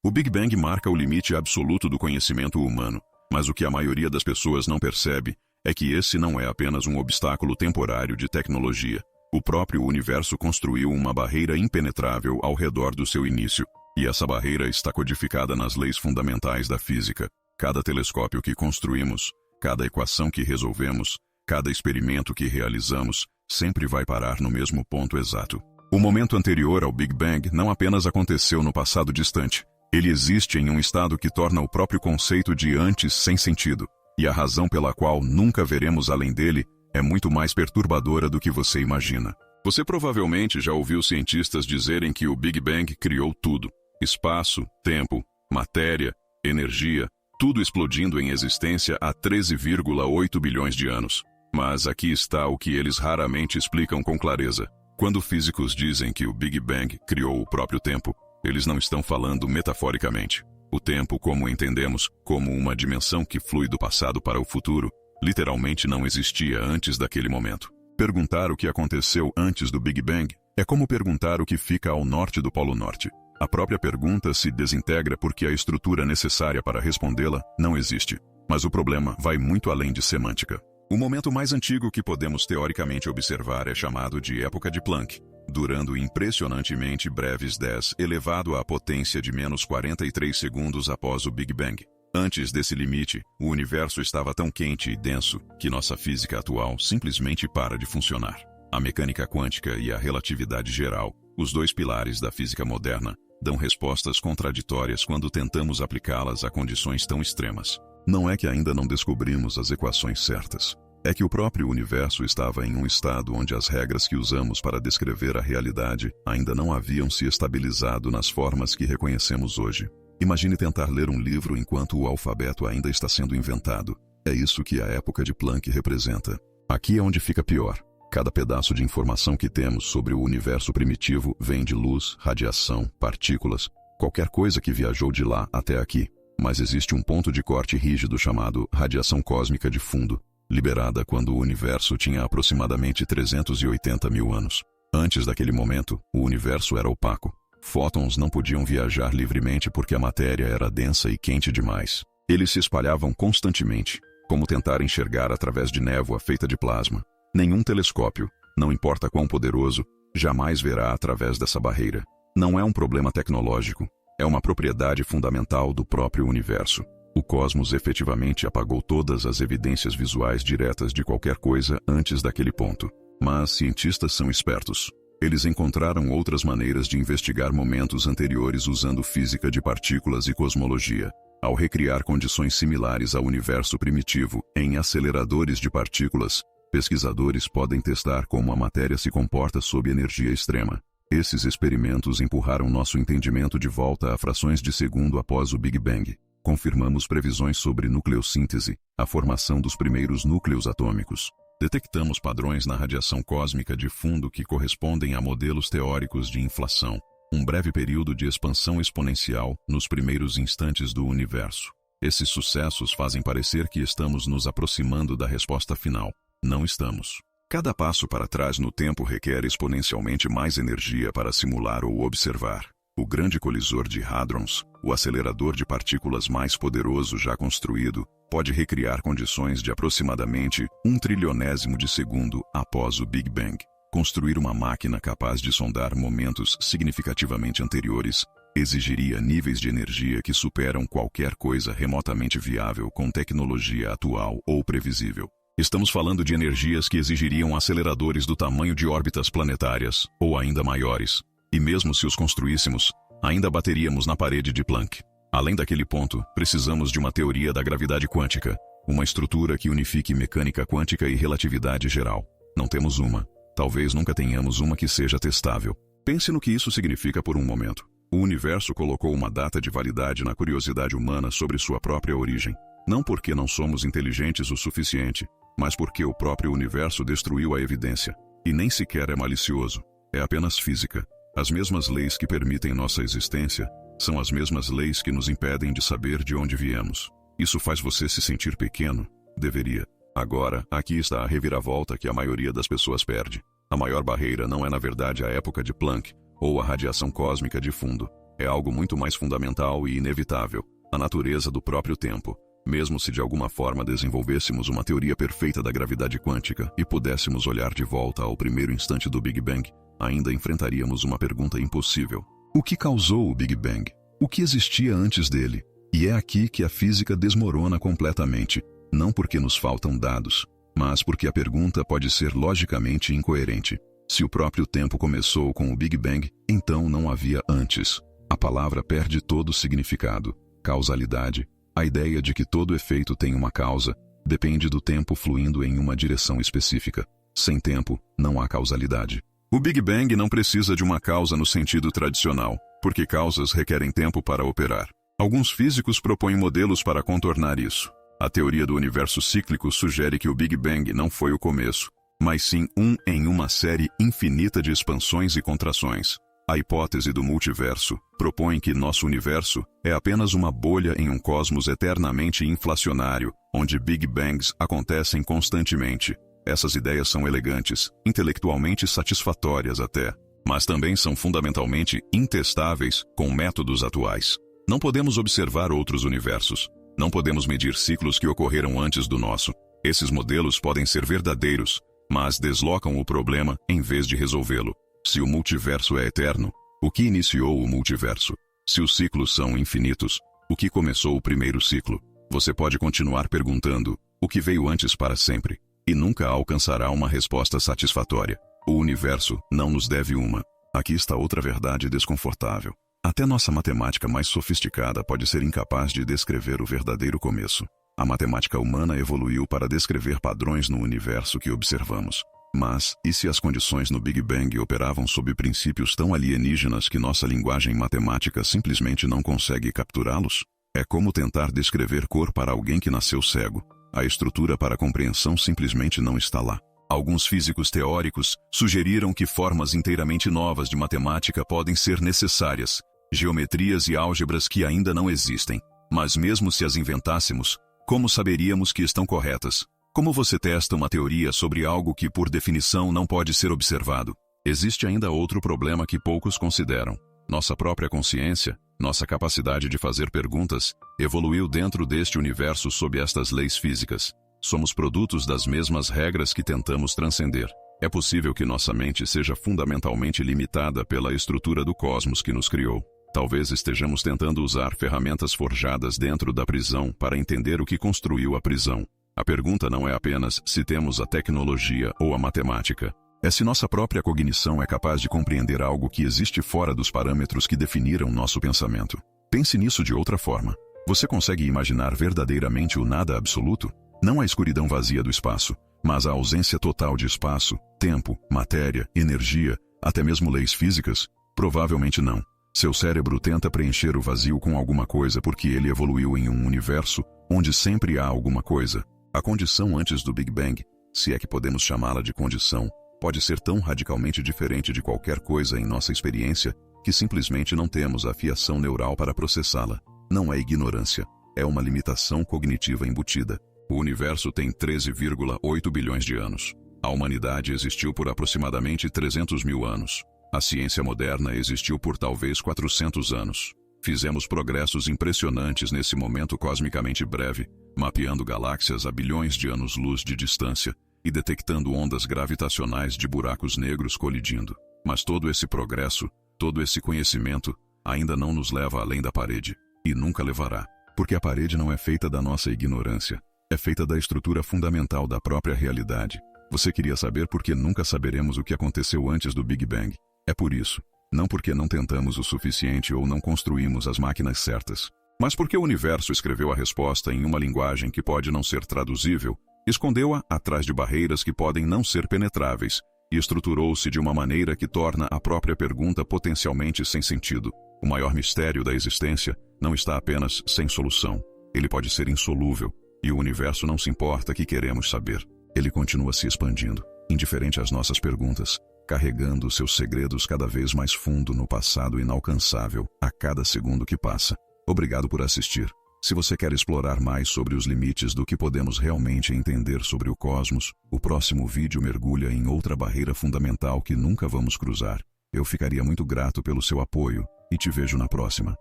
O Big Bang marca o limite absoluto do conhecimento humano, mas o que a maioria das pessoas não percebe é que esse não é apenas um obstáculo temporário de tecnologia. O próprio universo construiu uma barreira impenetrável ao redor do seu início, e essa barreira está codificada nas leis fundamentais da física. Cada telescópio que construímos, cada equação que resolvemos, cada experimento que realizamos, sempre vai parar no mesmo ponto exato. O momento anterior ao Big Bang não apenas aconteceu no passado distante. Ele existe em um estado que torna o próprio conceito de antes sem sentido, e a razão pela qual nunca veremos além dele é muito mais perturbadora do que você imagina. Você provavelmente já ouviu cientistas dizerem que o Big Bang criou tudo: espaço, tempo, matéria, energia, tudo explodindo em existência há 13,8 bilhões de anos. Mas aqui está o que eles raramente explicam com clareza. Quando físicos dizem que o Big Bang criou o próprio tempo, eles não estão falando metaforicamente. O tempo, como entendemos, como uma dimensão que flui do passado para o futuro, literalmente não existia antes daquele momento. Perguntar o que aconteceu antes do Big Bang é como perguntar o que fica ao norte do Polo Norte. A própria pergunta se desintegra porque a estrutura necessária para respondê-la não existe. Mas o problema vai muito além de semântica. O momento mais antigo que podemos teoricamente observar é chamado de época de Planck, durando impressionantemente breves 10 elevado à potência de menos 43 segundos após o Big Bang. Antes desse limite, o universo estava tão quente e denso que nossa física atual simplesmente para de funcionar. A mecânica quântica e a relatividade geral, os dois pilares da física moderna, dão respostas contraditórias quando tentamos aplicá-las a condições tão extremas. Não é que ainda não descobrimos as equações certas. É que o próprio universo estava em um estado onde as regras que usamos para descrever a realidade ainda não haviam se estabilizado nas formas que reconhecemos hoje. Imagine tentar ler um livro enquanto o alfabeto ainda está sendo inventado. É isso que a época de Planck representa. Aqui é onde fica pior. Cada pedaço de informação que temos sobre o universo primitivo vem de luz, radiação, partículas, qualquer coisa que viajou de lá até aqui. Mas existe um ponto de corte rígido chamado radiação cósmica de fundo, liberada quando o universo tinha aproximadamente 380 mil anos. Antes daquele momento, o universo era opaco. Fótons não podiam viajar livremente porque a matéria era densa e quente demais. Eles se espalhavam constantemente, como tentar enxergar através de névoa feita de plasma. Nenhum telescópio, não importa quão poderoso, jamais verá através dessa barreira. Não é um problema tecnológico, é uma propriedade fundamental do próprio universo. O cosmos efetivamente apagou todas as evidências visuais diretas de qualquer coisa antes daquele ponto. Mas cientistas são espertos. Eles encontraram outras maneiras de investigar momentos anteriores usando física de partículas e cosmologia. Ao recriar condições similares ao universo primitivo em aceleradores de partículas, pesquisadores podem testar como a matéria se comporta sob energia extrema. Esses experimentos empurraram nosso entendimento de volta a frações de segundo após o Big Bang. Confirmamos previsões sobre nucleossíntese, a formação dos primeiros núcleos atômicos. Detectamos padrões na radiação cósmica de fundo que correspondem a modelos teóricos de inflação, um breve período de expansão exponencial nos primeiros instantes do universo. Esses sucessos fazem parecer que estamos nos aproximando da resposta final. Não estamos. Cada passo para trás no tempo requer exponencialmente mais energia para simular ou observar. O grande colisor de hadrons, o acelerador de partículas mais poderoso já construído, pode recriar condições de aproximadamente 1/trilionsésimo de segundo após o Big Bang. Construir uma máquina capaz de sondar momentos significativamente anteriores exigiria níveis de energia que superam qualquer coisa remotamente viável com tecnologia atual ou previsível. Estamos falando de energias que exigiriam aceleradores do tamanho de órbitas planetárias, ou ainda maiores. E mesmo se os construíssemos, ainda bateríamos na parede de Planck. Além daquele ponto, precisamos de uma teoria da gravidade quântica, uma estrutura que unifique mecânica quântica e relatividade geral. Não temos uma. Talvez nunca tenhamos uma que seja testável. Pense no que isso significa por um momento. O universo colocou uma data de validade na curiosidade humana sobre sua própria origem. Não porque não somos inteligentes o suficiente, mas porque o próprio universo destruiu a evidência. E nem sequer é malicioso. É apenas física. As mesmas leis que permitem nossa existência são as mesmas leis que nos impedem de saber de onde viemos. Isso faz você se sentir pequeno? Deveria. Agora, aqui está a reviravolta que a maioria das pessoas perde. A maior barreira não é na verdade a época de Planck ou a radiação cósmica de fundo. É algo muito mais fundamental e inevitável, a natureza do próprio tempo. Mesmo se de alguma forma desenvolvêssemos uma teoria perfeita da gravidade quântica e pudéssemos olhar de volta ao primeiro instante do Big Bang, ainda enfrentaríamos uma pergunta impossível. O que causou o Big Bang? O que existia antes dele? E é aqui que a física desmorona completamente, não porque nos faltam dados, mas porque a pergunta pode ser logicamente incoerente. Se o próprio tempo começou com o Big Bang, então não havia antes. A palavra perde todo o significado. Causalidade, a ideia de que todo efeito tem uma causa, depende do tempo fluindo em uma direção específica. Sem tempo, não há causalidade. O Big Bang não precisa de uma causa no sentido tradicional, porque causas requerem tempo para operar. Alguns físicos propõem modelos para contornar isso. A teoria do universo cíclico sugere que o Big Bang não foi o começo, mas sim em uma série infinita de expansões e contrações. A hipótese do multiverso propõe que nosso universo é apenas uma bolha em um cosmos eternamente inflacionário, onde Big Bangs acontecem constantemente. Essas ideias são elegantes, intelectualmente satisfatórias até, mas também são fundamentalmente intestáveis com métodos atuais. Não podemos observar outros universos. Não podemos medir ciclos que ocorreram antes do nosso. Esses modelos podem ser verdadeiros, mas deslocam o problema em vez de resolvê-lo. Se o multiverso é eterno, o que iniciou o multiverso? Se os ciclos são infinitos, o que começou o primeiro ciclo? Você pode continuar perguntando o que veio antes para sempre, e nunca alcançará uma resposta satisfatória. O universo não nos deve uma. Aqui está outra verdade desconfortável. Até nossa matemática mais sofisticada pode ser incapaz de descrever o verdadeiro começo. A matemática humana evoluiu para descrever padrões no universo que observamos. Mas, e se as condições no Big Bang operavam sob princípios tão alienígenas que nossa linguagem matemática simplesmente não consegue capturá-los? É como tentar descrever cor para alguém que nasceu cego. A estrutura para a compreensão simplesmente não está lá. Alguns físicos teóricos sugeriram que formas inteiramente novas de matemática podem ser necessárias, geometrias e álgebras que ainda não existem. Mas mesmo se as inventássemos, como saberíamos que estão corretas? Como você testa uma teoria sobre algo que, por definição, não pode ser observado? Existe ainda outro problema que poucos consideram. Nossa própria consciência, nossa capacidade de fazer perguntas, evoluiu dentro deste universo sob estas leis físicas. Somos produtos das mesmas regras que tentamos transcender. É possível que nossa mente seja fundamentalmente limitada pela estrutura do cosmos que nos criou. Talvez estejamos tentando usar ferramentas forjadas dentro da prisão para entender o que construiu a prisão. A pergunta não é apenas se temos a tecnologia ou a matemática. É se nossa própria cognição é capaz de compreender algo que existe fora dos parâmetros que definiram nosso pensamento. Pense nisso de outra forma. Você consegue imaginar verdadeiramente o nada absoluto? Não a escuridão vazia do espaço, mas a ausência total de espaço, tempo, matéria, energia, até mesmo leis físicas? Provavelmente não. Seu cérebro tenta preencher o vazio com alguma coisa porque ele evoluiu em um universo onde sempre há alguma coisa. A condição antes do Big Bang, se é que podemos chamá-la de condição, pode ser tão radicalmente diferente de qualquer coisa em nossa experiência que simplesmente não temos a fiação neural para processá-la. Não é ignorância, é uma limitação cognitiva embutida. O universo tem 13,8 bilhões de anos. A humanidade existiu por aproximadamente 300 mil anos. A ciência moderna existiu por talvez 400 anos. Fizemos progressos impressionantes nesse momento cosmicamente breve, mapeando galáxias a bilhões de anos-luz de distância e detectando ondas gravitacionais de buracos negros colidindo. Mas todo esse progresso, todo esse conhecimento, ainda não nos leva além da parede. E nunca levará, porque a parede não é feita da nossa ignorância. É feita da estrutura fundamental da própria realidade. Você queria saber por que nunca saberemos o que aconteceu antes do Big Bang? É por isso. Não porque não tentamos o suficiente ou não construímos as máquinas certas, mas porque o universo escreveu a resposta em uma linguagem que pode não ser traduzível, escondeu-a atrás de barreiras que podem não ser penetráveis e estruturou-se de uma maneira que torna a própria pergunta potencialmente sem sentido. O maior mistério da existência não está apenas sem solução. Ele pode ser insolúvel, e o universo não se importa que queremos saber. Ele continua se expandindo, indiferente às nossas perguntas, carregando seus segredos cada vez mais fundo no passado inalcançável a cada segundo que passa. Obrigado por assistir. Se você quer explorar mais sobre os limites do que podemos realmente entender sobre o cosmos, o próximo vídeo mergulha em outra barreira fundamental que nunca vamos cruzar. Eu ficaria muito grato pelo seu apoio. e te vejo na próxima.